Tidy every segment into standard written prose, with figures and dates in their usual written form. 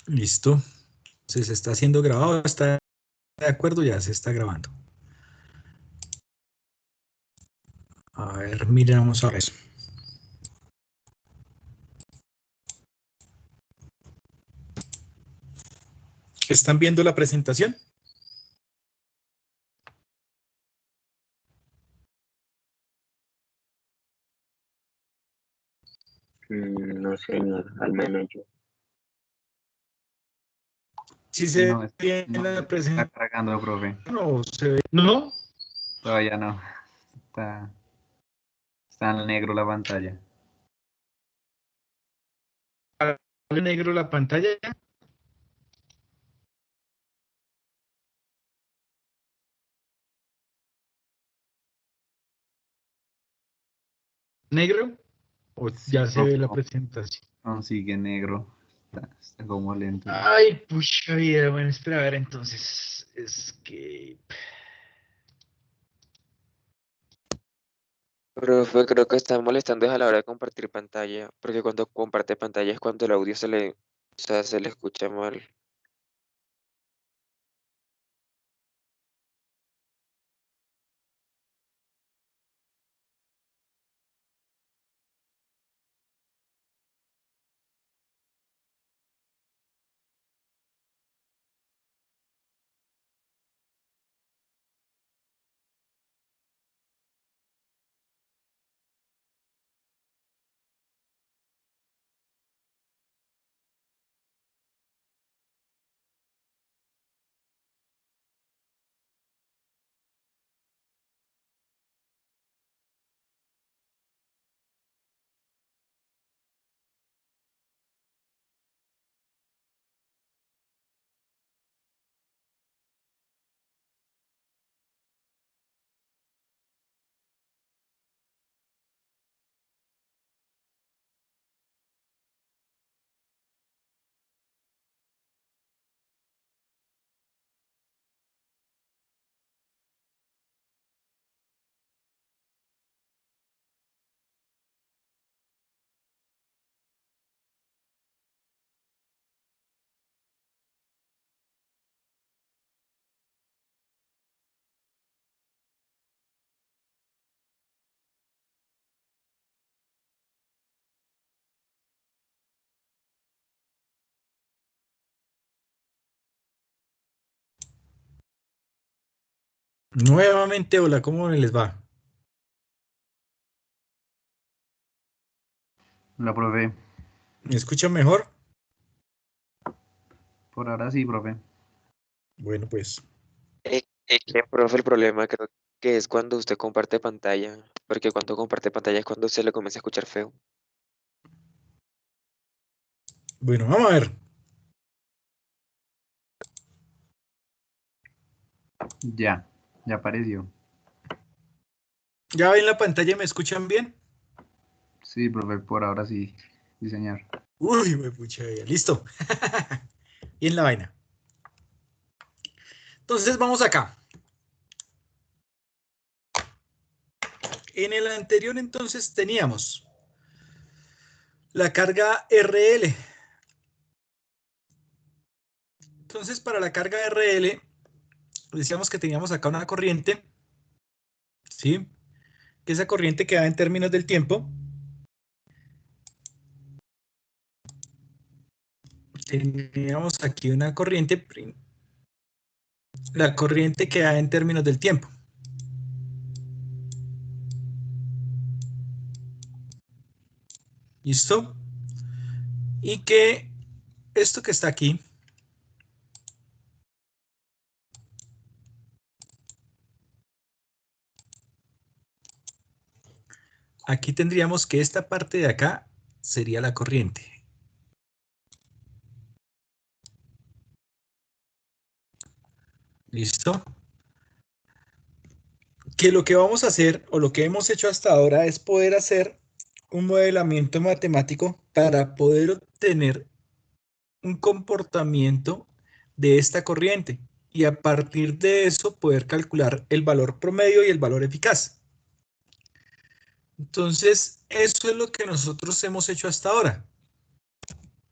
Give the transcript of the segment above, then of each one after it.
Listo. Entonces se está siendo grabado, está de acuerdo, ya se está grabando. A ver, miremos ahora eso. ¿Están viendo la presentación? No, señor, al menos yo. ¿Sí se No, ve bien no la está presentación cargando, profe. o se ve? ¿No? Todavía no. Está en negro la pantalla. ¿Sale negro la pantalla? ¿Negro? ¿O Sí, ya se ve profe. la No, presentación? no, sigue negro. Está como lento. Ay, pucha vida. Bueno, espera a ver entonces. Escape. Profe, creo que está molestando a la hora de compartir pantalla, porque cuando comparte pantalla es cuando el audio o sea, se le escucha mal. Nuevamente, hola, ¿cómo les va? La profe. ¿Me escuchan mejor? Por ahora sí, profe. Bueno, pues. Profe, el problema creo que es cuando usted comparte pantalla, porque cuando comparte pantalla es cuando se le comienza a escuchar feo. Bueno, vamos a ver. Ya apareció. ¿Ya ven la pantalla y me escuchan bien? Sí, profe, por ahora sí. Sí, señor. Uy, me pucha vida. Listo. Bien la vaina. Entonces vamos acá. En el anterior entonces teníamos la carga RL. Entonces para la carga RL decíamos que teníamos acá una corriente, ¿sí? Que esa corriente queda en términos del tiempo. Teníamos aquí una corriente, la corriente queda en términos del tiempo. ¿Listo? Y que esto que está aquí, aquí tendríamos que esta parte de acá sería la corriente. ¿Listo? Que lo que vamos a hacer, o lo que hemos hecho hasta ahora, es poder hacer un modelamiento matemático para poder obtener un comportamiento de esta corriente y a partir de eso poder calcular el valor promedio y el valor eficaz. Entonces, eso es lo que nosotros hemos hecho hasta ahora.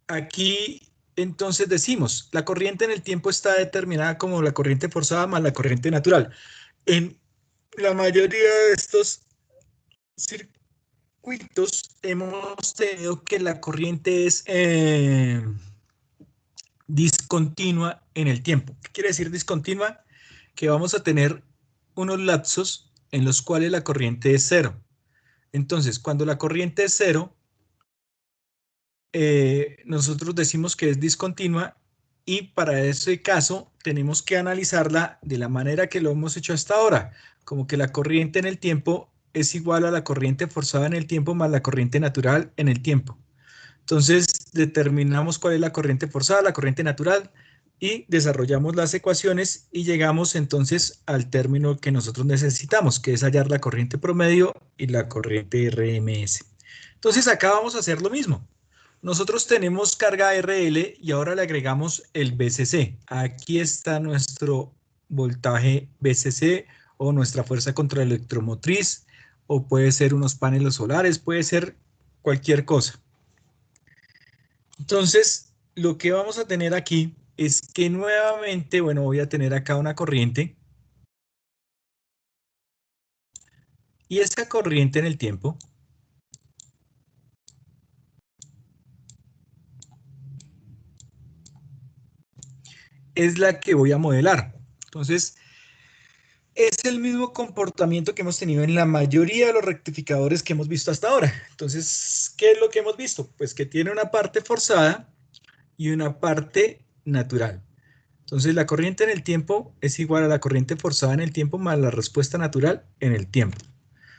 Aquí entonces decimos, la corriente en el tiempo está determinada como la corriente forzada más la corriente natural. En la mayoría de estos circuitos hemos tenido que la corriente es discontinua en el tiempo. ¿Qué quiere decir discontinua? Que vamos a tener unos lapsos en los cuales la corriente es cero. Entonces, cuando la corriente es cero, nosotros decimos que es discontinua y para ese caso tenemos que analizarla de la manera que lo hemos hecho hasta ahora, como que la corriente en el tiempo es igual a la corriente forzada en el tiempo más la corriente natural en el tiempo. Entonces determinamos cuál es la corriente forzada, la corriente natural y desarrollamos las ecuaciones y llegamos entonces al término que nosotros necesitamos, que es hallar la corriente promedio y la corriente RMS. Entonces acá vamos a hacer lo mismo. Nosotros tenemos carga RL y ahora le agregamos el BCC. Aquí está nuestro voltaje BCC o nuestra fuerza contraelectromotriz, o puede ser unos paneles solares, puede ser cualquier cosa. Entonces, lo que vamos a tener aquí es que nuevamente, bueno, voy a tener acá una corriente. Y esa corriente en el tiempo es la que voy a modelar. Entonces, es el mismo comportamiento que hemos tenido en la mayoría de los rectificadores que hemos visto hasta ahora. Entonces, ¿qué es lo que hemos visto? Pues que tiene una parte forzada y una parte natural. Entonces, la corriente en el tiempo es igual a la corriente forzada en el tiempo más la respuesta natural en el tiempo.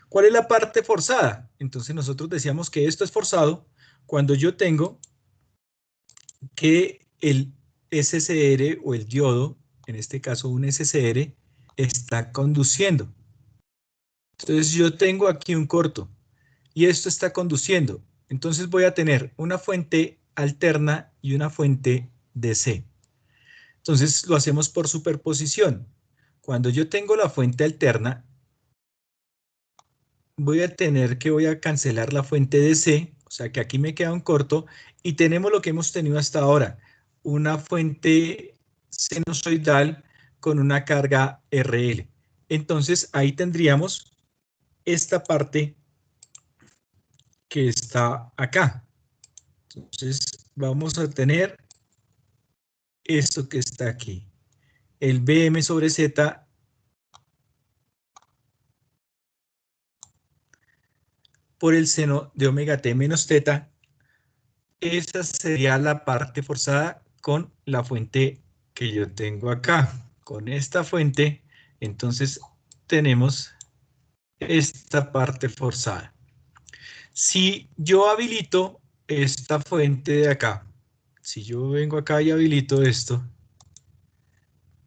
¿Cuál es la parte forzada? Entonces, nosotros decíamos que esto es forzado cuando yo tengo que el SCR o el diodo, en este caso un SCR, está conduciendo. Entonces yo tengo aquí un corto y esto está conduciendo. Entonces voy a tener una fuente alterna y una fuente DC. Entonces lo hacemos por superposición. Cuando yo tengo la fuente alterna, voy a cancelar la fuente DC, o sea que aquí me queda un corto, y tenemos lo que hemos tenido hasta ahora, una fuente sinusoidal con una carga RL. Entonces ahí tendríamos esta parte que está acá. Entonces vamos a tener esto que está aquí. El BM sobre Z por el seno de omega t menos teta. Esa sería la parte forzada con la fuente que yo tengo acá. Con esta fuente, entonces tenemos esta parte forzada. Si yo habilito esta fuente de acá, si yo vengo acá y habilito esto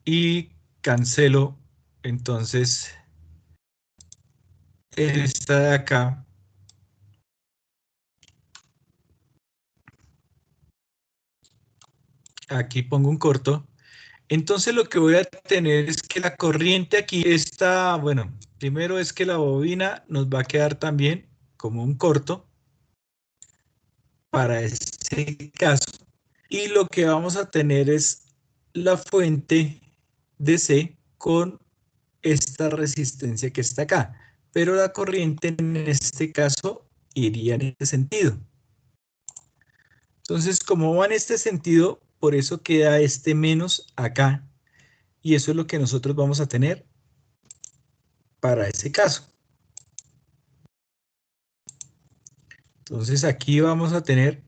y cancelo, entonces esta de acá, aquí pongo un corto, entonces lo que voy a tener es que la corriente aquí está, bueno, primero es que la bobina nos va a quedar también como un corto para este caso. Y lo que vamos a tener es la fuente DC con esta resistencia que está acá. Pero la corriente en este caso iría en este sentido. Entonces, como va en este sentido, por eso queda este menos acá. Y eso es lo que nosotros vamos a tener para ese caso. Entonces, aquí vamos a tener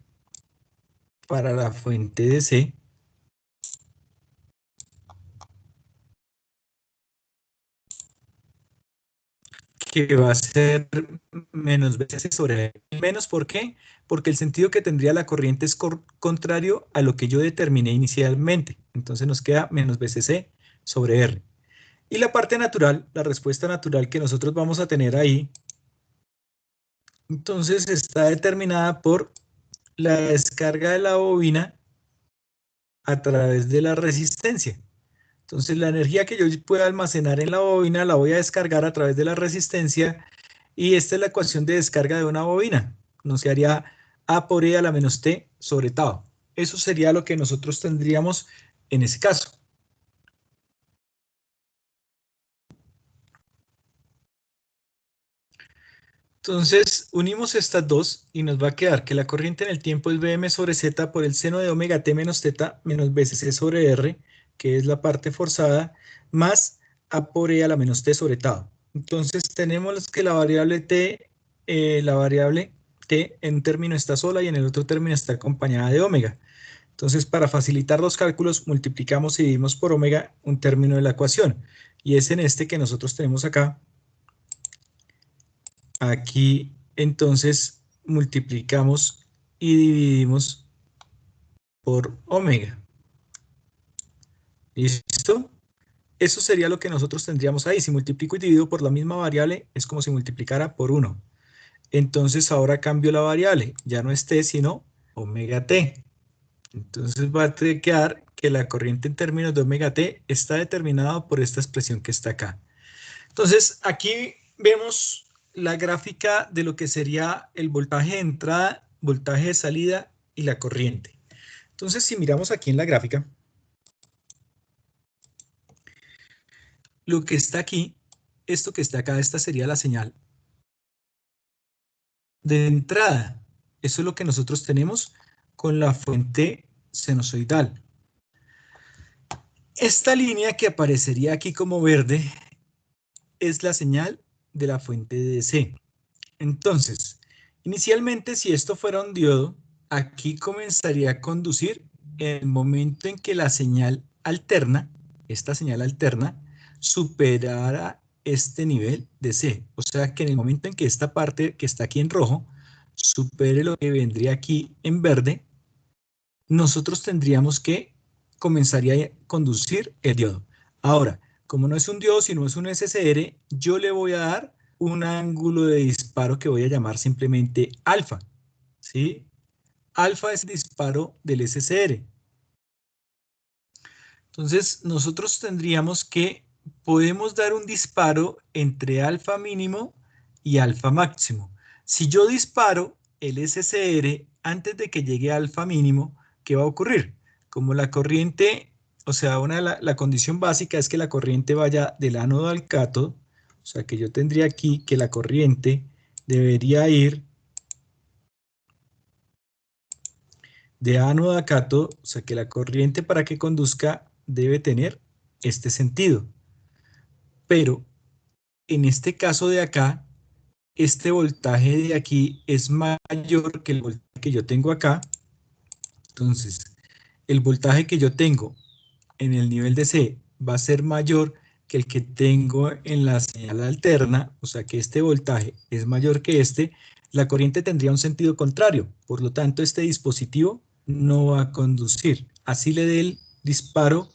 para la fuente DC que va a ser menos BCC sobre R. Menos, ¿por qué? Porque el sentido que tendría la corriente es contrario a lo que yo determiné inicialmente. Entonces nos queda menos BCC sobre R. Y la parte natural, la respuesta natural que nosotros vamos a tener ahí, entonces está determinada por la descarga de la bobina a través de la resistencia. Entonces la energía que yo pueda almacenar en la bobina la voy a descargar a través de la resistencia y esta es la ecuación de descarga de una bobina. Nos quedaría A por E a la menos T sobre tau. Eso sería lo que nosotros tendríamos en ese caso. Entonces, unimos estas dos y nos va a quedar que la corriente en el tiempo es Bm sobre Z por el seno de omega t menos θ menos BCC sobre R, que es la parte forzada, más A por E a la menos T sobre tau. Entonces, tenemos que la variable T en un término está sola y en el otro término está acompañada de omega. Entonces, para facilitar los cálculos, multiplicamos y dividimos por omega un término de la ecuación. Y es en este que nosotros tenemos acá. Aquí, entonces, multiplicamos y dividimos por omega. ¿Listo? Eso sería lo que nosotros tendríamos ahí. Si multiplico y divido por la misma variable, es como si multiplicara por 1. Entonces, ahora cambio la variable. Ya no es t, sino omega t. Entonces, va a quedar que la corriente en términos de omega t está determinada por esta expresión que está acá. Entonces, aquí vemos la gráfica de lo que sería el voltaje de entrada, voltaje de salida y la corriente. Entonces, si miramos aquí en la gráfica, lo que está aquí, esto que está acá, esta sería la señal de entrada. Eso es lo que nosotros tenemos con la fuente sinusoidal. Esta línea que aparecería aquí como verde es la señal de la fuente de DC. Entonces, inicialmente, si esto fuera un diodo, aquí comenzaría a conducir en el momento en que la señal alterna, esta señal alterna, superara este nivel de C. O sea que en el momento en que esta parte que está aquí en rojo supere lo que vendría aquí en verde, nosotros tendríamos que comenzaría a conducir el diodo. Ahora, como no es un diodo, sino es un SCR, yo le voy a dar un ángulo de disparo que voy a llamar simplemente alfa, ¿sí? Alfa es el disparo del SCR. Entonces, nosotros tendríamos que, podemos dar un disparo entre alfa mínimo y alfa máximo. Si yo disparo el SCR antes de que llegue a alfa mínimo, ¿qué va a ocurrir? Como la corriente, o sea, la condición básica es que la corriente vaya del ánodo al cátodo, o sea que yo tendría aquí que la corriente debería ir de ánodo a cátodo, o sea que la corriente para que conduzca debe tener este sentido. Pero en este caso de acá, este voltaje de aquí es mayor que el voltaje que yo tengo acá. Entonces, el voltaje que yo tengo en el nivel de C va a ser mayor que el que tengo en la señal alterna, o sea que este voltaje es mayor que este, la corriente tendría un sentido contrario. Por lo tanto, este dispositivo no va a conducir. Así le dé el disparo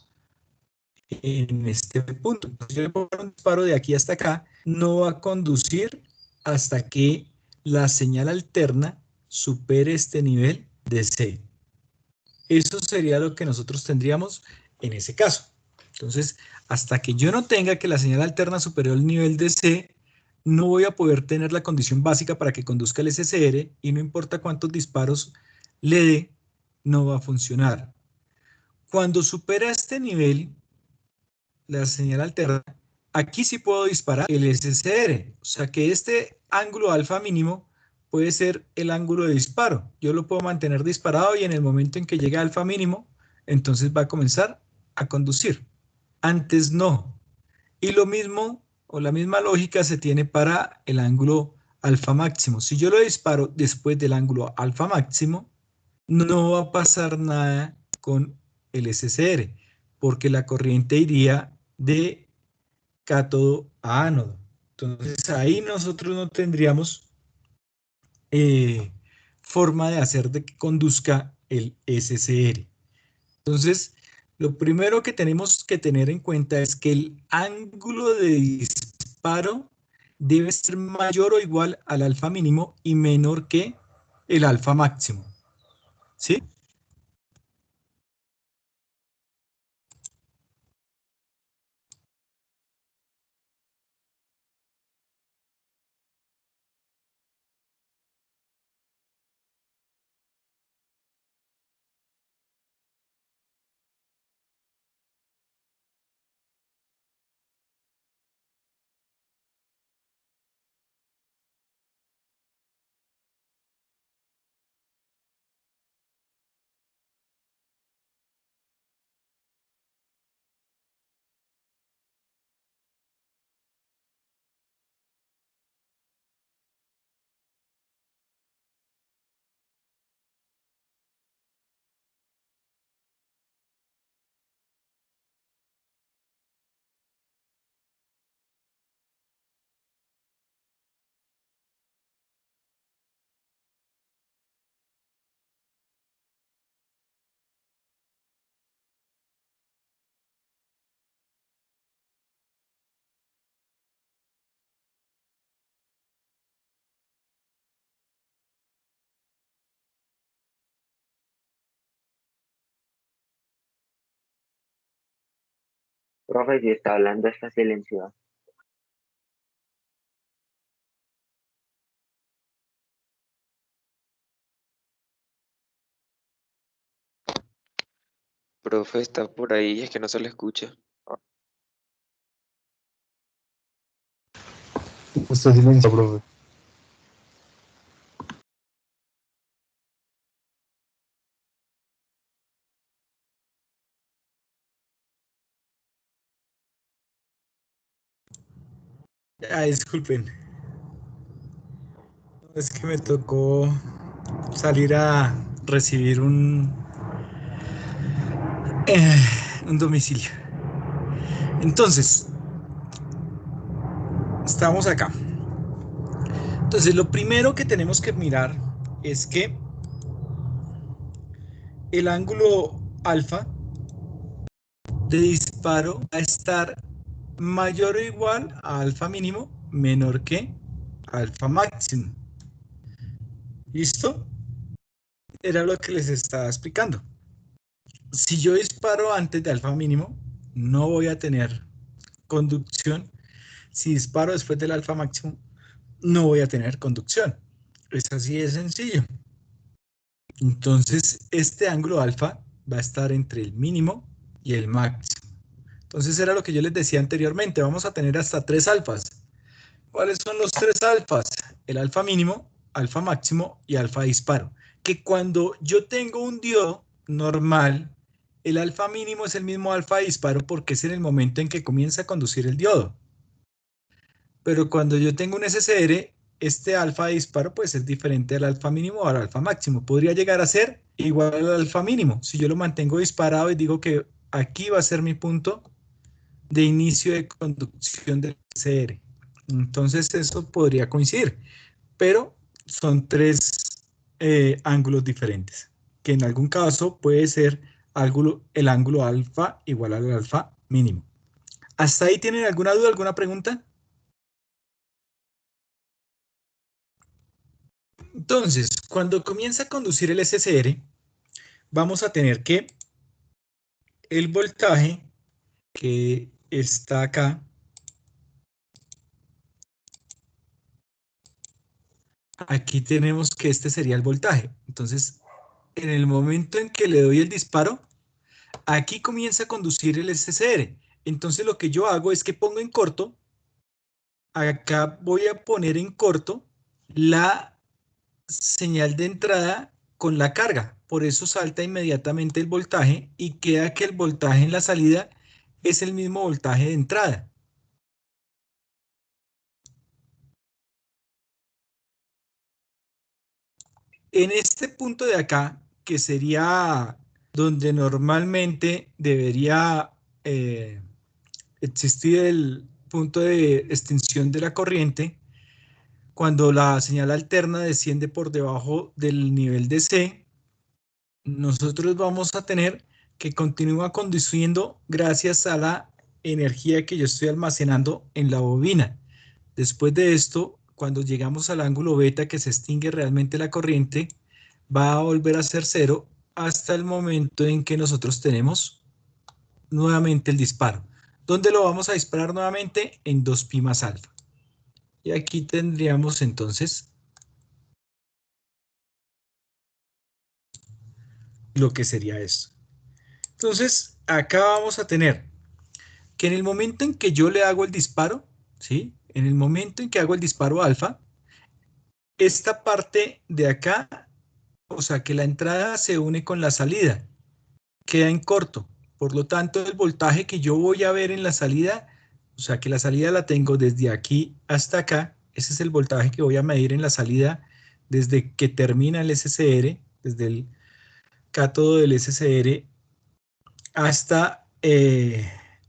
en este punto. Entonces, yo le pongo un disparo de aquí hasta acá, no va a conducir hasta que la señal alterna supere este nivel de C. Eso sería lo que nosotros tendríamos en ese caso. Entonces, hasta que yo no tenga que la señal alterna supere el nivel de C, no voy a poder tener la condición básica para que conduzca el SCR y no importa cuántos disparos le dé, no va a funcionar. Cuando supera este nivel, la señal alterna, aquí sí puedo disparar el SCR. O sea que este ángulo alfa mínimo puede ser el ángulo de disparo. Yo lo puedo mantener disparado y en el momento en que llegue a alfa mínimo, entonces va a comenzar a conducir. Antes no. Y lo mismo, o la misma lógica se tiene para el ángulo alfa máximo. Si yo lo disparo después del ángulo alfa máximo, no va a pasar nada con el SCR, porque la corriente iría de cátodo a ánodo. Entonces ahí nosotros no tendríamos forma de hacer de que conduzca el SCR. Entonces, lo primero que tenemos que tener en cuenta es que el ángulo de disparo debe ser mayor o igual al alfa mínimo y menor que el alfa máximo. ¿Sí? Profe, si está hablando está silenciado. Profe, está por ahí, es que no se le escucha. Está silenciado, profe. Disculpen. Es que me tocó salir a recibir un domicilio. Entonces, estamos acá. Entonces, lo primero que tenemos que mirar es que el ángulo alfa de disparo va a estar mayor o igual a alfa mínimo, menor que alfa máximo. ¿Listo? Era lo que les estaba explicando. Si yo disparo antes de alfa mínimo, no voy a tener conducción. Si disparo después del alfa máximo, no voy a tener conducción. Es así de sencillo. Entonces, este ángulo alfa va a estar entre el mínimo y el máximo. Entonces, era lo que yo les decía anteriormente. Vamos a tener hasta 3 alfas. ¿Cuáles son los 3 alfas? El alfa mínimo, alfa máximo y alfa disparo. Que cuando yo tengo un diodo normal, el alfa mínimo es el mismo alfa disparo porque es en el momento en que comienza a conducir el diodo. Pero cuando yo tengo un SCR, este alfa de disparo puede ser diferente al alfa mínimo o al alfa máximo. Podría llegar a ser igual al alfa mínimo. Si yo lo mantengo disparado y digo que aquí va a ser mi punto de inicio de conducción del SCR. Entonces eso podría coincidir. Pero son 3 ángulos diferentes. Que en algún caso puede ser el ángulo alfa igual al alfa mínimo. ¿Hasta ahí tienen alguna duda, alguna pregunta? Entonces, cuando comienza a conducir el SCR, vamos a tener que el voltaje que está acá, aquí tenemos que este sería el voltaje. Entonces, en el momento en que le doy el disparo, aquí comienza a conducir el SCR. Entonces, lo que yo hago es que pongo en corto, acá voy a poner en corto la señal de entrada con la carga. Por eso salta inmediatamente el voltaje y queda que el voltaje en la salida es el mismo voltaje de entrada. En este punto de acá, que sería donde normalmente debería existir el punto de extinción de la corriente, cuando la señal alterna desciende por debajo del nivel de C, nosotros vamos a tener que continúa conduciendo gracias a la energía que yo estoy almacenando en la bobina. Después de esto, cuando llegamos al ángulo beta que se extingue realmente la corriente, va a volver a ser cero hasta el momento en que nosotros tenemos nuevamente el disparo. ¿Dónde lo vamos a disparar nuevamente? En 2pi más alfa. Y aquí tendríamos entonces lo que sería esto. Entonces, acá vamos a tener que en el momento en que yo le hago el disparo, ¿sí? En el momento en que hago el disparo alfa, esta parte de acá, o sea que la entrada se une con la salida, queda en corto. Por lo tanto, el voltaje que yo voy a ver en la salida, o sea que la salida la tengo desde aquí hasta acá, ese es el voltaje que voy a medir en la salida desde que termina el SCR, desde el cátodo del SCR hasta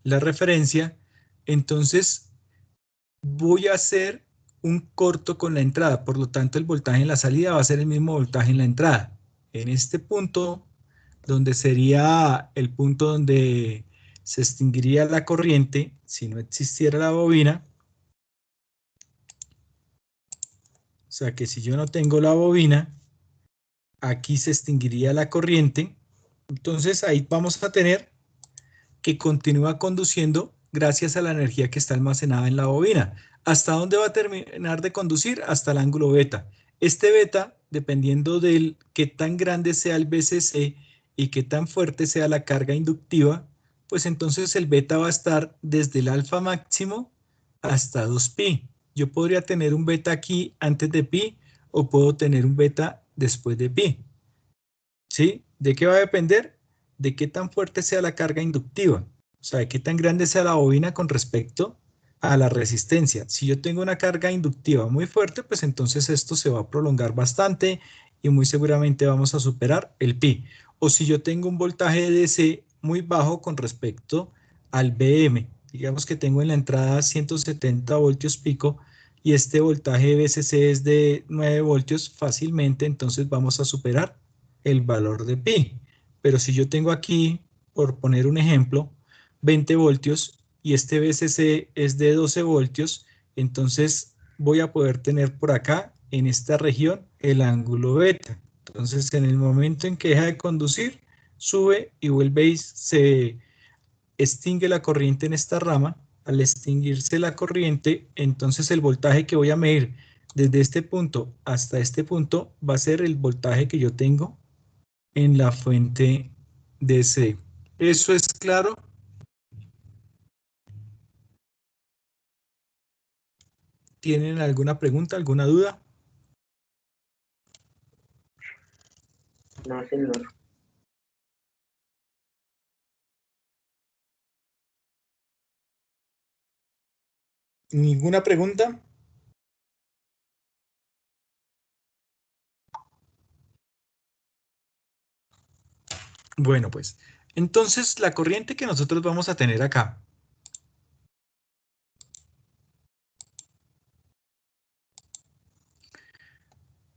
la referencia. Entonces voy a hacer un corto con la entrada, por lo tanto el voltaje en la salida va a ser el mismo voltaje en la entrada. En este punto, donde sería el punto donde se extinguiría la corriente, si no existiera la bobina, o sea que si yo no tengo la bobina, aquí se extinguiría la corriente, entonces ahí vamos a tener que continúa conduciendo gracias a la energía que está almacenada en la bobina. ¿Hasta dónde va a terminar de conducir? Hasta el ángulo beta. Este beta, dependiendo de qué tan grande sea el BCC y qué tan fuerte sea la carga inductiva, pues entonces el beta va a estar desde el alfa máximo hasta 2pi. Yo podría tener un beta aquí antes de pi o puedo tener un beta después de pi. ¿Sí? ¿De qué va a depender? De qué tan fuerte sea la carga inductiva. O sea, de qué tan grande sea la bobina con respecto a la resistencia. Si yo tengo una carga inductiva muy fuerte, pues entonces esto se va a prolongar bastante y muy seguramente vamos a superar el pi. O si yo tengo un voltaje de DC muy bajo con respecto al BM, digamos que tengo en la entrada 170 voltios pico y este voltaje BCC es de 9 voltios fácilmente, entonces vamos a superar el valor de pi. Pero si yo tengo aquí, por poner un ejemplo, 20 voltios y este BCC es de 12 voltios, entonces voy a poder tener por acá, en esta región, el ángulo beta. Entonces, en el momento en que deja de conducir, sube y vuelve y se extingue la corriente en esta rama. Al extinguirse la corriente, entonces el voltaje que voy a medir desde este punto hasta este punto va a ser el voltaje que yo tengo en la fuente DC. ¿Eso es claro? ¿Tienen alguna pregunta, alguna duda? No, señor. ¿Ninguna pregunta? Bueno, pues, entonces la corriente que nosotros vamos a tener acá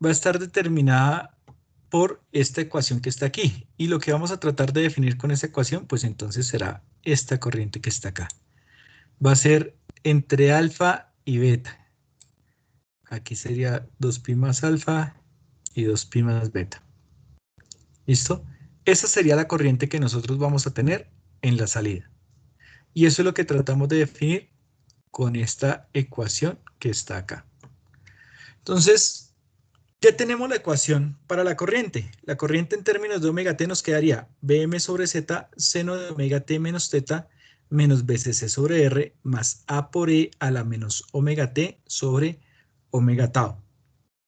va a estar determinada por esta ecuación que está aquí. Y lo que vamos a tratar de definir con esa ecuación, pues entonces será esta corriente que está acá. Va a ser entre alfa y beta. Aquí sería 2pi más alfa y 2pi más beta. ¿Listo? Esa sería la corriente que nosotros vamos a tener en la salida. Y eso es lo que tratamos de definir con esta ecuación que está acá. Entonces, ya tenemos la ecuación para la corriente. La corriente en términos de omega t nos quedaría Bm sobre z seno de omega t menos teta menos BCC sobre R más A por E a la menos omega t sobre omega tau.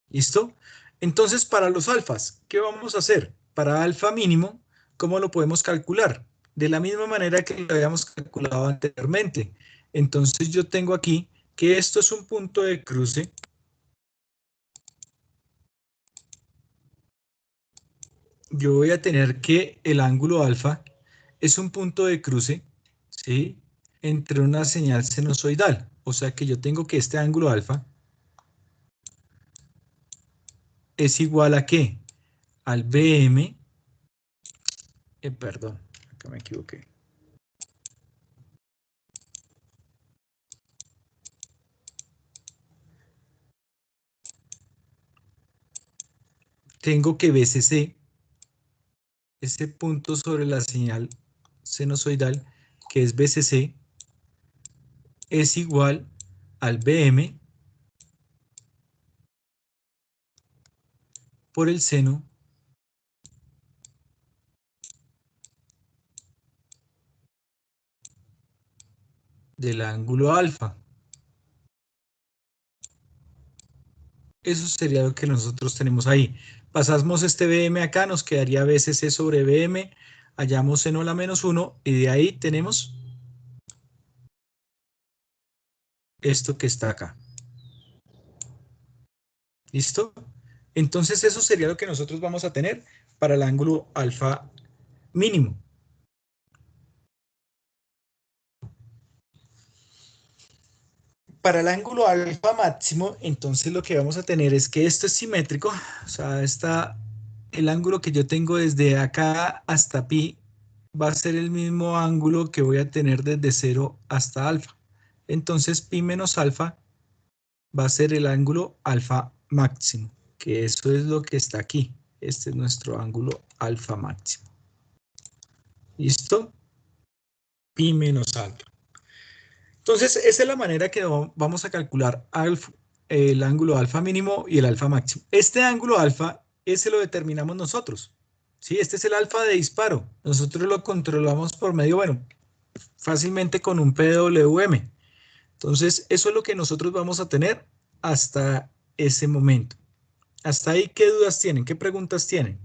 ¿Listo? Entonces, para los alfas, ¿qué vamos a hacer? Para alfa mínimo, ¿cómo lo podemos calcular? De la misma manera que lo habíamos calculado anteriormente. Entonces, yo tengo aquí que esto es un punto de cruce. Yo voy a tener que el ángulo alfa es un punto de cruce, ¿sí? Entre una señal sinusoidal. O sea que yo tengo que este ángulo alfa es igual a ¿qué? Al BM, perdón, acá me equivoqué. Tengo que BCC, ese punto sobre la señal sinusoidal, que es BCC, es igual al BM por el seno del ángulo alfa. Eso sería lo que nosotros tenemos ahí. Pasamos este BM acá, nos quedaría BCC sobre BM, hallamos seno a la menos 1 y de ahí tenemos esto que está acá. ¿Listo? Entonces eso sería lo que nosotros vamos a tener para el ángulo alfa mínimo. Para el ángulo alfa máximo, entonces lo que vamos a tener es que esto es simétrico, o sea, el ángulo que yo tengo desde acá hasta pi va a ser el mismo ángulo que voy a tener desde 0 hasta alfa. Entonces pi menos alfa va a ser el ángulo alfa máximo, que eso es lo que está aquí. Este es nuestro ángulo alfa máximo. ¿Listo? pi menos alfa. Entonces, esa es la manera que vamos a calcular el ángulo alfa mínimo y el alfa máximo. Este ángulo alfa, ese lo determinamos nosotros. ¿Sí? Este es el alfa de disparo. Nosotros lo controlamos por medio, bueno, fácilmente con un PWM. Entonces, eso es lo que nosotros vamos a tener hasta ese momento. Hasta ahí, ¿qué dudas tienen? ¿Qué preguntas tienen?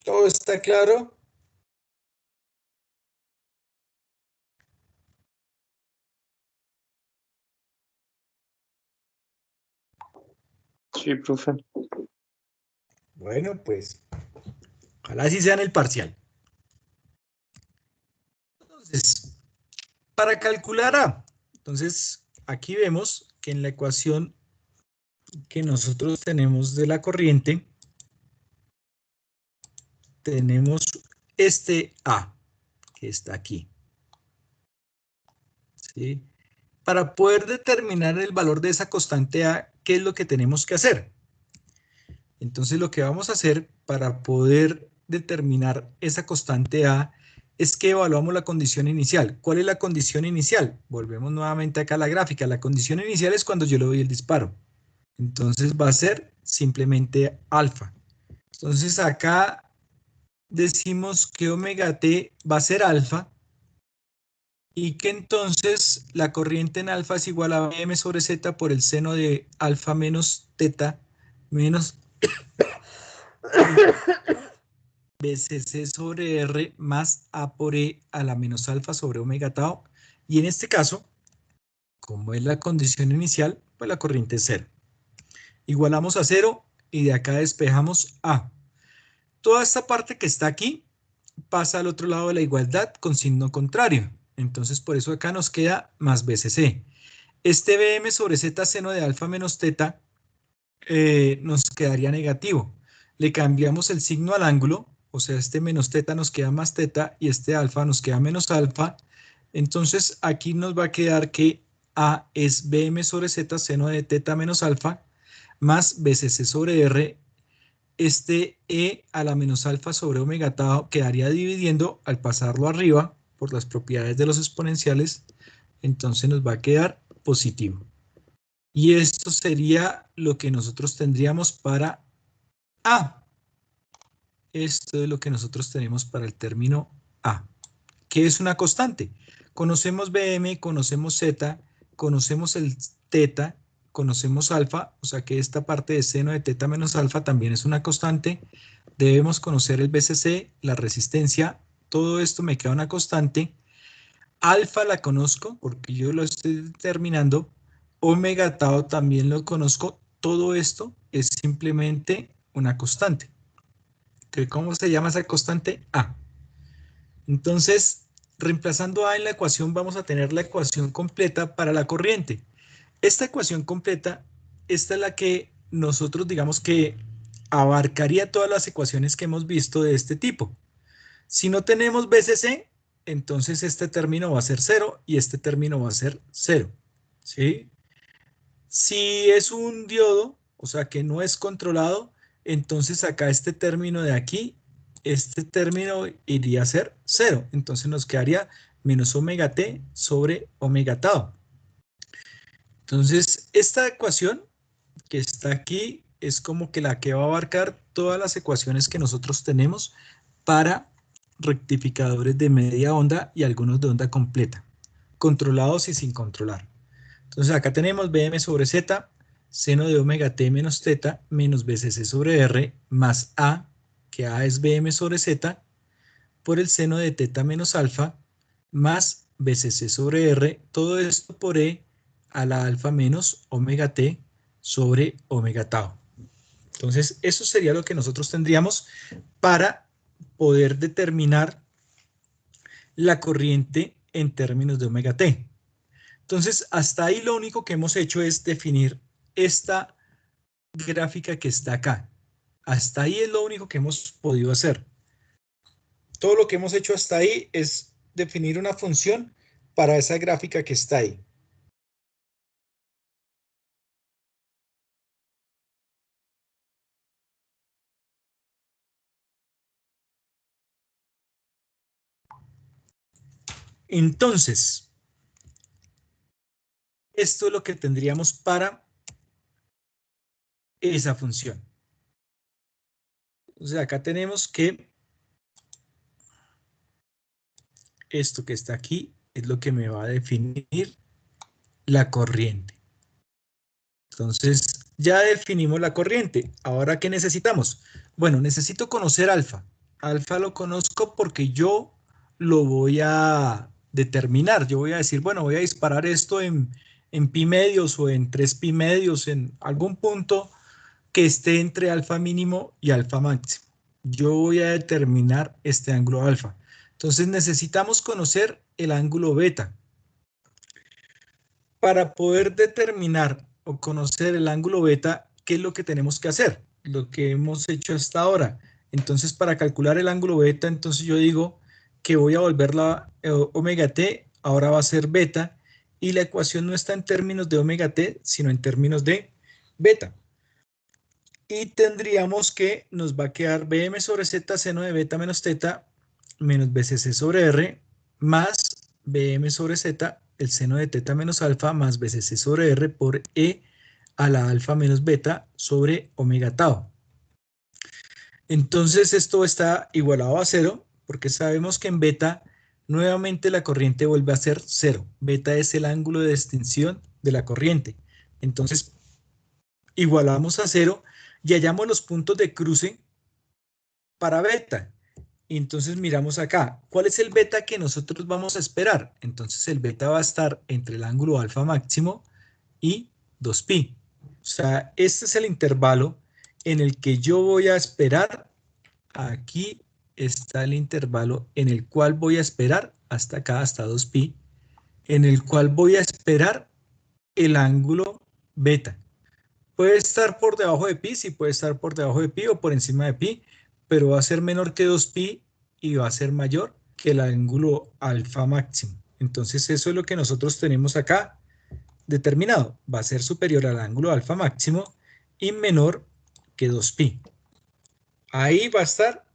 ¿Todo está claro? Sí, profe. Bueno, pues, ojalá así sea en el parcial. Entonces, para calcular A, entonces, aquí vemos que en la ecuación que nosotros tenemos de la corriente, tenemos este A, que está aquí. ¿Sí? Para poder determinar el valor de esa constante A, ¿qué es lo que tenemos que hacer? Entonces lo que vamos a hacer para poder determinar esa constante A es que evaluamos la condición inicial. ¿Cuál es la condición inicial? Volvemos nuevamente acá a la gráfica. La condición inicial es cuando yo le doy el disparo. Entonces va a ser simplemente alfa. Entonces acá decimos que omega t va a ser alfa y que entonces la corriente en alfa es igual a m sobre z por el seno de alfa menos teta menos BCC sobre R más A por E a la menos alfa sobre omega tau. Y en este caso, como es la condición inicial, pues la corriente es cero. Igualamos a cero y de acá despejamos A. Toda esta parte que está aquí pasa al otro lado de la igualdad con signo contrario. Entonces por eso acá nos queda más BCC. Este BM sobre Z seno de alfa menos teta nos quedaría negativo. Le cambiamos el signo al ángulo, o sea, este menos teta nos queda más teta y este alfa nos queda menos alfa. Entonces aquí nos va a quedar que A es BM sobre Z seno de teta menos alfa más BCC sobre R. Este E a la menos alfa sobre omega tau quedaría dividiendo al pasarlo arriba por las propiedades de los exponenciales. Entonces nos va a quedar positivo. Y esto sería lo que nosotros tendríamos para A. Esto es lo que nosotros tenemos para el término A. ¿Qué es una constante? Conocemos BM, conocemos Z, conocemos el teta, conocemos alfa, o sea que esta parte de seno de teta menos alfa también es una constante. Debemos conocer el BCC, la resistencia, todo esto me queda una constante. Alfa la conozco porque yo lo estoy determinando. Omega tau también lo conozco. Todo esto es simplemente una constante. ¿Cómo se llama esa constante? A. Entonces, reemplazando A en la ecuación, vamos a tener la ecuación completa para la corriente. Esta ecuación completa, esta es la que nosotros digamos que abarcaría todas las ecuaciones que hemos visto de este tipo. Si no tenemos BCC, entonces este término va a ser 0 y este término va a ser 0. ¿Sí? Si es un diodo, o sea que no es controlado, entonces acá este término de aquí, este término iría a ser 0. Entonces nos quedaría menos omega t sobre omega tau. Entonces esta ecuación que está aquí es como que la que va a abarcar todas las ecuaciones que nosotros tenemos para rectificadores de media onda y algunos de onda completa, controlados y sin controlar. Entonces acá tenemos BM sobre Z, seno de omega t menos teta, menos BCC sobre R, más A, que A es BM sobre Z, por el seno de teta menos alfa, más BCC sobre R, todo esto por E a la alfa menos omega t sobre omega tau. Entonces eso sería lo que nosotros tendríamos para poder determinar la corriente en términos de omega t. Entonces, hasta ahí lo único que hemos hecho es definir esta gráfica que está acá. Hasta ahí es lo único que hemos podido hacer. Todo lo que hemos hecho hasta ahí es definir una función para esa gráfica que está ahí. Entonces, esto es lo que tendríamos para esa función. O sea, acá tenemos que esto que está aquí es lo que me va a definir la corriente. Entonces, ya definimos la corriente. Ahora, ¿qué necesitamos? Bueno, necesito conocer alfa. Alfa lo conozco porque yo lo voy a determinar. Yo voy a decir, bueno, voy a disparar esto en pi medios o en 3 pi medios, en algún punto que esté entre alfa mínimo y alfa máximo. Yo voy a determinar este ángulo alfa. Entonces necesitamos conocer el ángulo beta. Para poder determinar o conocer el ángulo beta, ¿qué es lo que tenemos que hacer? Lo que hemos hecho hasta ahora. Entonces, para calcular el ángulo beta, entonces yo digo que voy a volver la omega t, ahora va a ser beta, y la ecuación no está en términos de omega t, sino en términos de beta. Y tendríamos que nos va a quedar bm sobre z seno de beta menos teta menos bcc sobre r más bm sobre z el seno de teta menos alfa más bcc sobre r por e a la alfa menos beta sobre omega tau. Entonces esto está igualado a 0 porque sabemos que en beta nuevamente la corriente vuelve a ser 0. Beta es el ángulo de extinción de la corriente. Entonces igualamos a 0 y hallamos los puntos de cruce para beta. Entonces miramos acá, ¿cuál es el beta que nosotros vamos a esperar? Entonces el beta va a estar entre el ángulo alfa máximo y 2pi. O sea, este es el intervalo en el que yo voy a esperar. Aquí está el intervalo en el cual voy a esperar hasta acá, hasta 2pi, en el cual voy a esperar el ángulo beta. Puede estar por debajo de pi, sí puede estar por debajo de pi o por encima de pi, pero va a ser menor que 2pi y va a ser mayor que el ángulo alfa máximo. Entonces eso es lo que nosotros tenemos acá determinado. Va a ser superior al ángulo alfa máximo y menor que 2pi. Ahí va a estar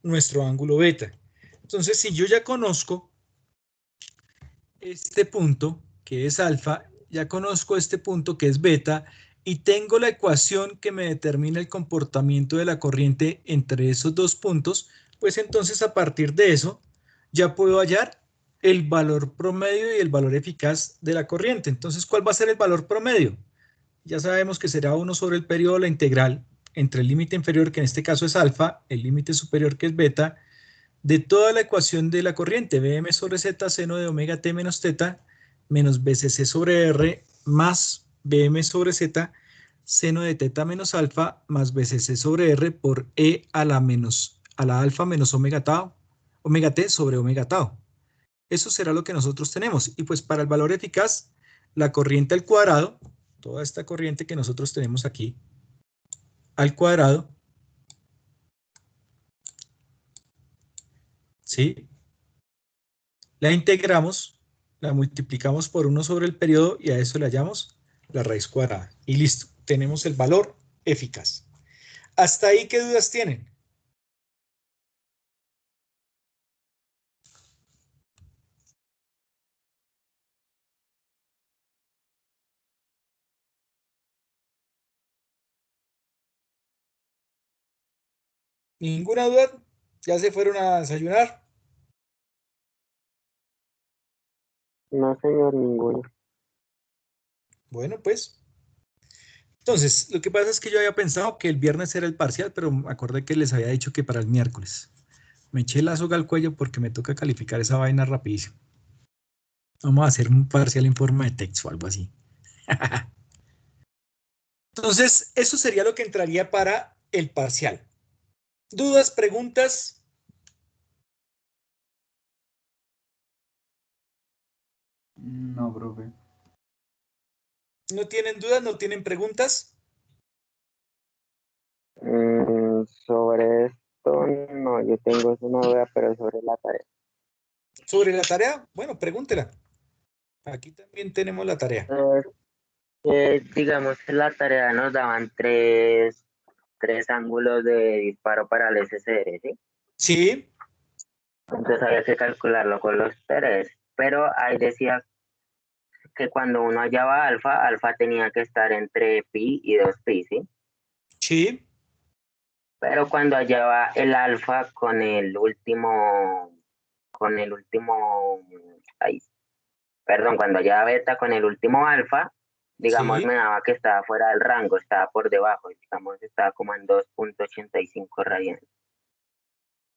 nuestro ángulo beta. Entonces si yo ya conozco este punto que es alfa, ya conozco este punto que es beta, y tengo la ecuación que me determina el comportamiento de la corriente entre esos dos puntos, pues entonces a partir de eso ya puedo hallar el valor promedio y el valor eficaz de la corriente. Entonces, ¿cuál va a ser el valor promedio? Ya sabemos que será 1 sobre el periodo de la integral entre el límite inferior, que en este caso es alfa, el límite superior, que es beta, de toda la ecuación de la corriente, bm sobre z seno de omega t menos teta menos bcc sobre r más bm sobre z seno de teta menos alfa más bcc sobre r por e a la alfa menos omega t sobre omega tau. Eso será lo que nosotros tenemos. Y pues para el valor eficaz, la corriente al cuadrado, toda esta corriente que nosotros tenemos aquí, al cuadrado, ¿sí? La integramos, la multiplicamos por 1 sobre el periodo y a eso le hallamos la raíz cuadrada. Y listo, tenemos el valor eficaz. ¿Hasta ahí qué dudas tienen? ¿Ninguna duda? ¿Ya se fueron a desayunar? No, señor, ninguno. Bueno, pues. Entonces, lo que pasa es que yo había pensado que el viernes era el parcial, pero me acordé que les había dicho que para el miércoles. Me eché la soga al cuello porque me toca calificar esa vaina rapidísimo. Vamos a hacer un parcial en forma de texto o algo así. Entonces, eso sería lo que entraría para el parcial. ¿Dudas, preguntas? No, profe. ¿No tienen dudas? ¿No tienen preguntas? Sobre esto, no, yo tengo una duda, pero sobre la tarea. ¿Sobre la tarea? Bueno, pregúntela. Aquí también tenemos la tarea. Digamos que la tarea nos daban tres ángulos de disparo para el SCR, ¿sí? Sí, Entonces había que calcularlo con los tres. pero ahí decía que cuando uno hallaba alfa, alfa tenía que estar entre pi y 2pi, ¿sí? Sí, Pero cuando hallaba el alfa ay, perdón, cuando hallaba beta con el último alfa, digamos, sí. me daba que estaba fuera del rango, estaba por debajo, digamos, estaba como en 2.85 radianes.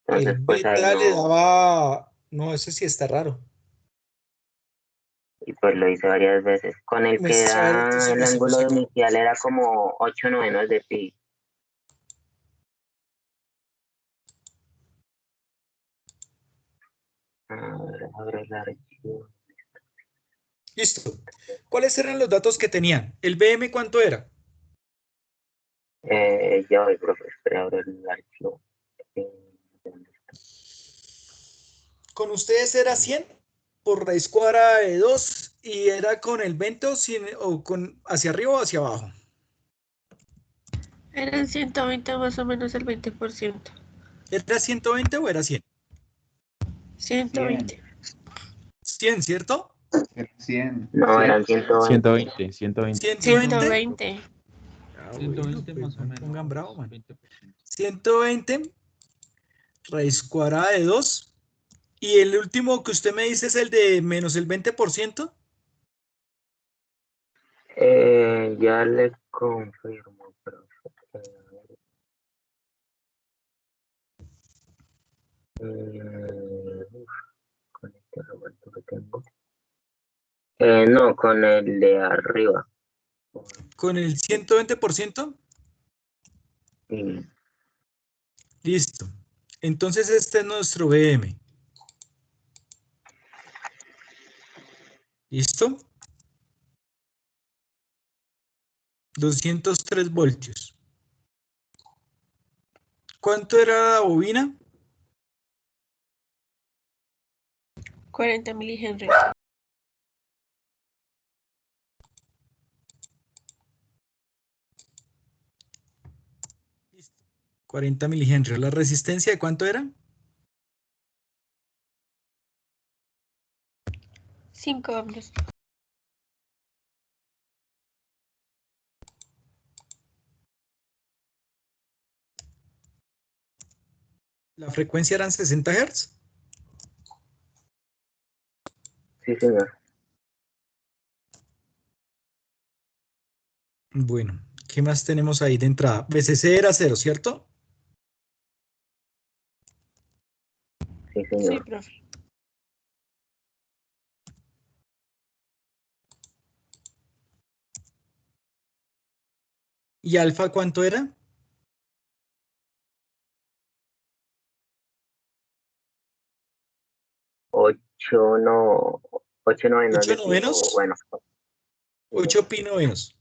El Entonces, pues ahí beta le no, daba, no, ese sí está raro. y pues lo hice varias veces. Con el que Muestra a ver, da entonces el lo hacemos ángulo acá. inicial era como 8/9 de pi. A ver el archivo. Listo. ¿Cuáles eran los datos que tenían? ¿El BM cuánto era? Ya voy, profe, espera, abro el archivo. ¿Dónde está? Con ustedes era 100 por raíz cuadrada de 2 y era con el 20 o con hacia arriba o hacia abajo. Eran 120 más o menos el 20%. ¿Era 120 o era 100? 120. 100, ¿cierto? 100, No, eran 120. 120, 120. 120. 120. Ah, 120 pues más o no me menos. pongan bravo, man. 20%. 120 raíz cuadrada de 2. Y el último que usted me dice es el de menos el 20%. Ya le confirmo, profe. Con este revuelto que tengo. No, con el de arriba. Con el 120%. Sí. Listo. Entonces este es nuestro BM. ¿Listo? 203 voltios. ¿Cuánto era la bobina? 40 milihenry. 40 milihenrios. ¿La resistencia de cuánto era? 5 ohms. ¿La frecuencia eran 60 Hz? Sí, señor. Bueno, ¿qué más tenemos ahí de entrada? BCC era 0, ¿cierto? Sí, Sí, señor. profe. ¿Y alfa cuánto era? 8 no, 8 novenos 8 de pi, o novenos, bueno. 8 pi novenos.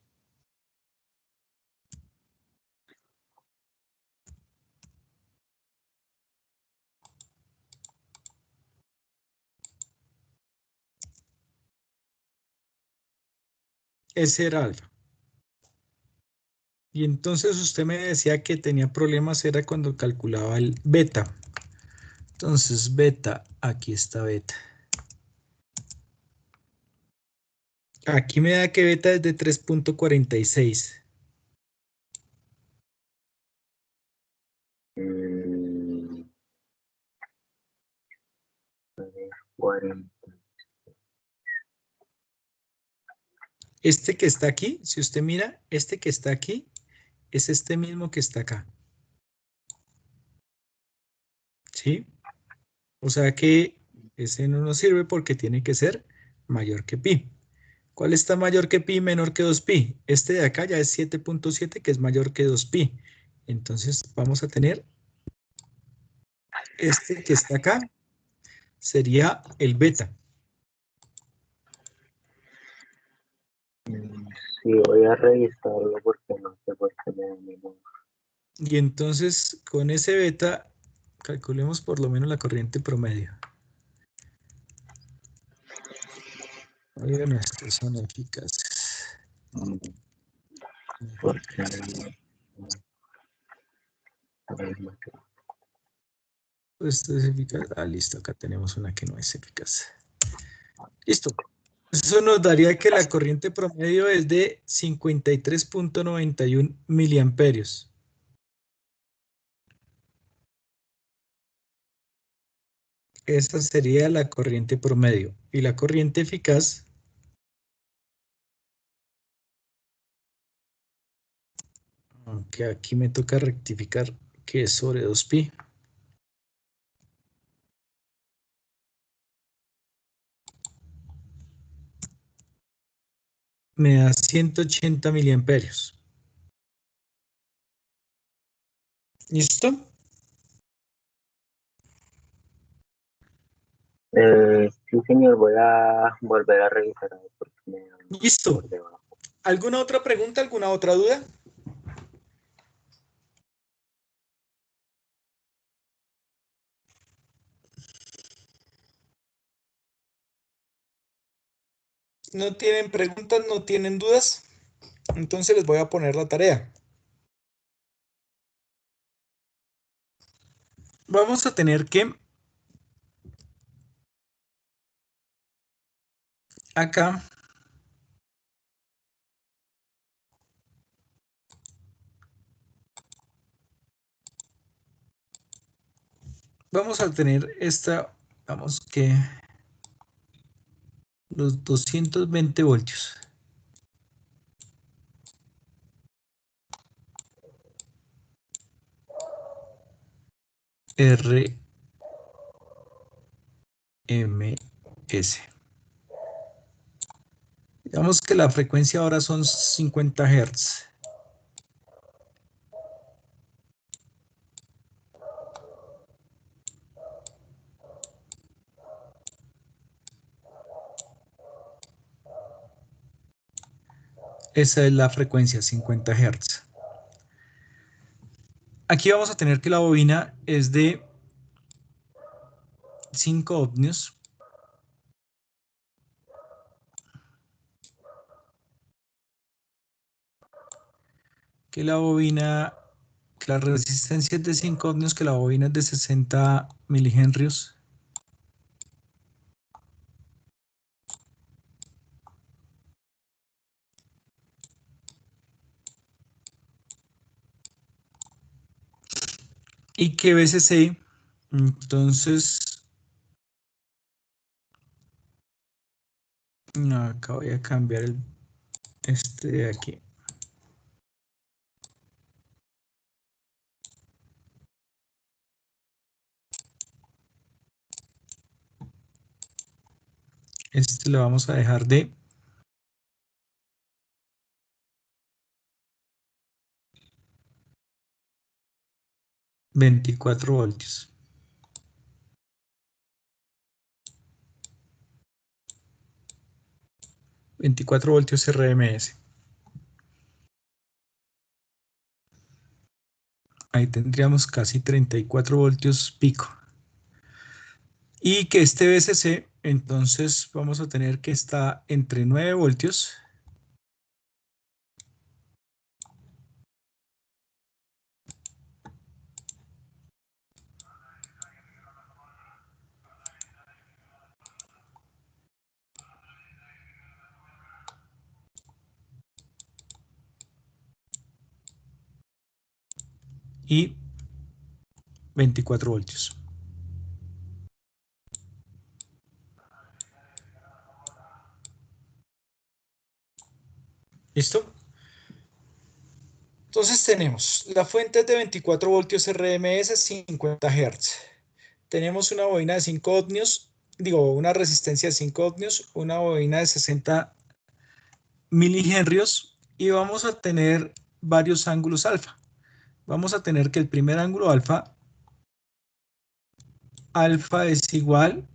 Ese era alfa. Y entonces usted me decía que tenía problemas, era cuando calculaba el beta. Entonces, beta, aquí está beta. Aquí me da que beta es de 3.46. Mm, 40. Este que está aquí, si usted mira, este que está aquí es este mismo que está acá. ¿Sí? O sea que ese no nos sirve porque tiene que ser mayor que pi. ¿Cuál está mayor que pi, menor que 2pi? Este de acá ya es 7.7, que es mayor que 2pi. Entonces vamos a tener este que está acá, sería el beta. Sí, voy a revisarlo porque no sé por qué me da memoria. Y entonces con ese beta calculemos por lo menos la corriente promedio. Oigan, estos son eficaces. Porque Esto es eficaz. Ah, listo, acá tenemos una que no es eficaz. Listo. Eso nos daría que la corriente promedio es de 53.91 miliamperios. Esa sería la corriente promedio. Y la corriente eficaz, aunque aquí me toca rectificar que es sobre 2pi. Me da 180 miliamperios. ¿Listo? Sí, señor, voy a volver a revisar ahí porque me da Listo. por debajo. ¿Alguna otra pregunta? ¿Alguna otra duda? ¿No tienen preguntas? ¿No tienen dudas? Entonces les voy a poner la tarea. Vamos a tener que acá vamos a tener esta, vamos que los 220 voltios. RMS. Digamos que la frecuencia ahora son 50 Hz. Esa es la frecuencia, 50 Hz. Aquí vamos a tener que la bobina es de 5 ohmios. Que la bobina, que la resistencia es de 5 ohmios, que la bobina es de 60 milihenrios. Y que VCC, entonces, no, acá voy a cambiar este de aquí. Este lo vamos a dejar de 24 voltios. 24 voltios RMS. Ahí tendríamos casi 34 voltios pico. Y que este VCC, entonces vamos a tener que está entre 9 voltios y 24 voltios. ¿Listo? Entonces tenemos la fuente es de 24 voltios RMS, 50 Hz. Tenemos una bobina de 5 ohmios, digo, una resistencia de 5 ohmios, una bobina de 60 milihenrios y vamos a tener varios ángulos alfa. Vamos a tener que el primer ángulo alfa es igual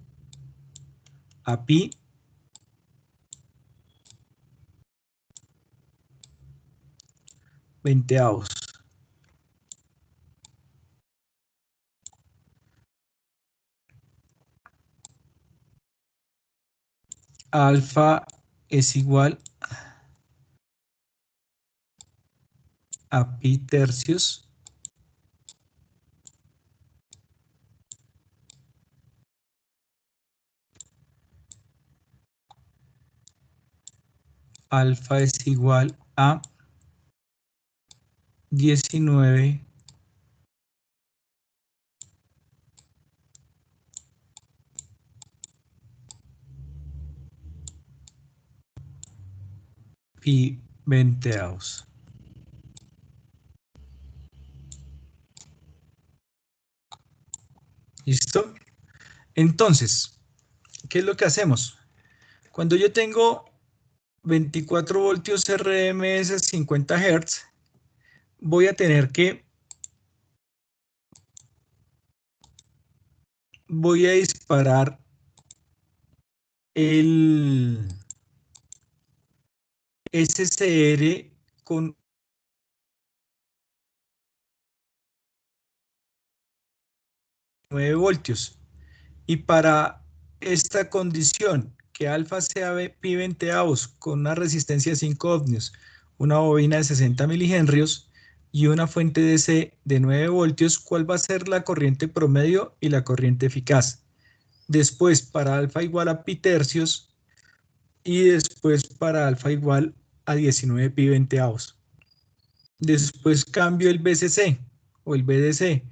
a pi veinteavos. Alfa es igual a pi tercios alfa es igual a 19 pi venteados. ¿Listo? Entonces, ¿qué es lo que hacemos? Cuando yo tengo 24 voltios RMS a 50 Hz, voy a tener que disparar el SCR con 9 voltios. Y para esta condición, que alfa sea pi venteados con una resistencia de 5 ohmios, una bobina de 60 milihenrios y una fuente DC de 9 voltios, ¿cuál va a ser la corriente promedio y la corriente eficaz? Después, para alfa igual a pi tercios y después para alfa igual a 19 pi venteados. Después cambio el BCC o el BDC.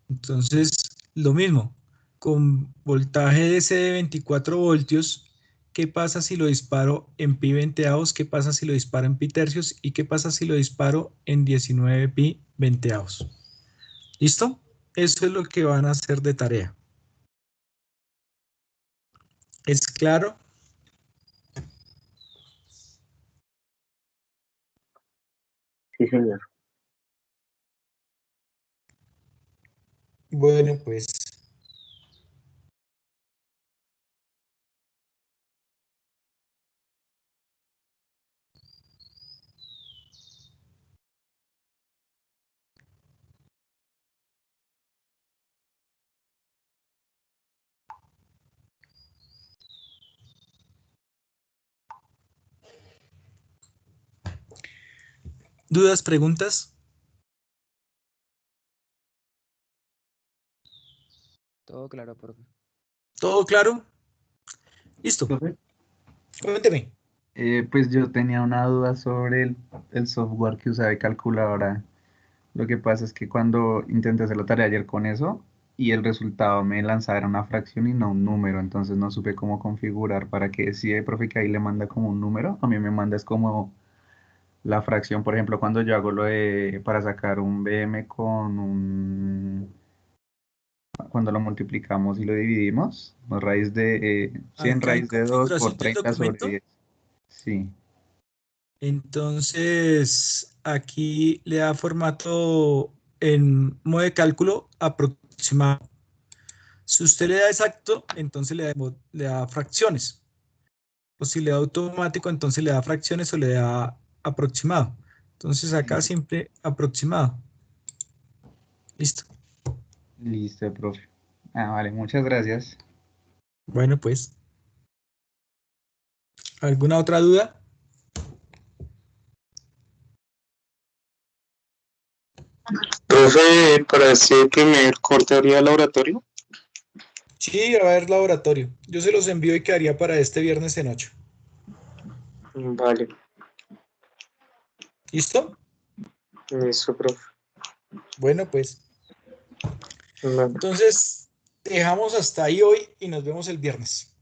Entonces, lo mismo, con voltaje DC de 24 voltios, ¿qué pasa si lo disparo en pi venteados? ¿Qué pasa si lo disparo en pi tercios? ¿Y qué pasa si lo disparo en 19 pi venteados? ¿Listo? Eso es lo que van a hacer de tarea. ¿Es claro? Sí, señor. Bueno, pues. ¿Dudas, preguntas? Todo claro, profe. ¿Todo claro? Listo. Profe, Cuénteme. pues yo tenía una duda sobre el software que usa de calculadora. Lo que pasa es que cuando intenté hacer la tarea ayer con eso y el resultado me lanzaba era una fracción y no un número, entonces no supe cómo configurar para que si el profe que ahí le manda como un número, a mí me manda es como la fracción, por ejemplo, cuando yo hago lo de para sacar un BM con cuando lo multiplicamos y lo dividimos, no, raíz de 100 Acá en raíz de 2 por configuración del 30 sobre documento, 10. Sí, entonces aquí le da formato en modo de cálculo aproximado. Si usted le da exacto, entonces le da fracciones. O si le da automático, entonces le da fracciones o le da aproximado. Entonces acá siempre aproximado. Listo. listo, profe. Ah, vale, muchas gracias. Bueno, pues, ¿alguna otra duda? Profe, para este primer corte habría laboratorio. Sí, va a haber laboratorio. Yo se los envío y quedaría para este viernes en 8. Vale, ¿Listo? eso, profe. Bueno, pues. Vale. Entonces, dejamos hasta ahí hoy y nos vemos el viernes.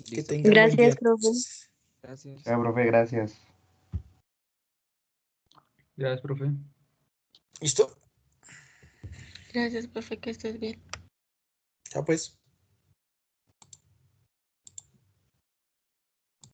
Que Listo, tengan profe. buen Gracias, profe. viernes. Gracias. Chao, profe, gracias. Gracias, profe. ¿Listo? Gracias, profe, que estés bien. Ya pues.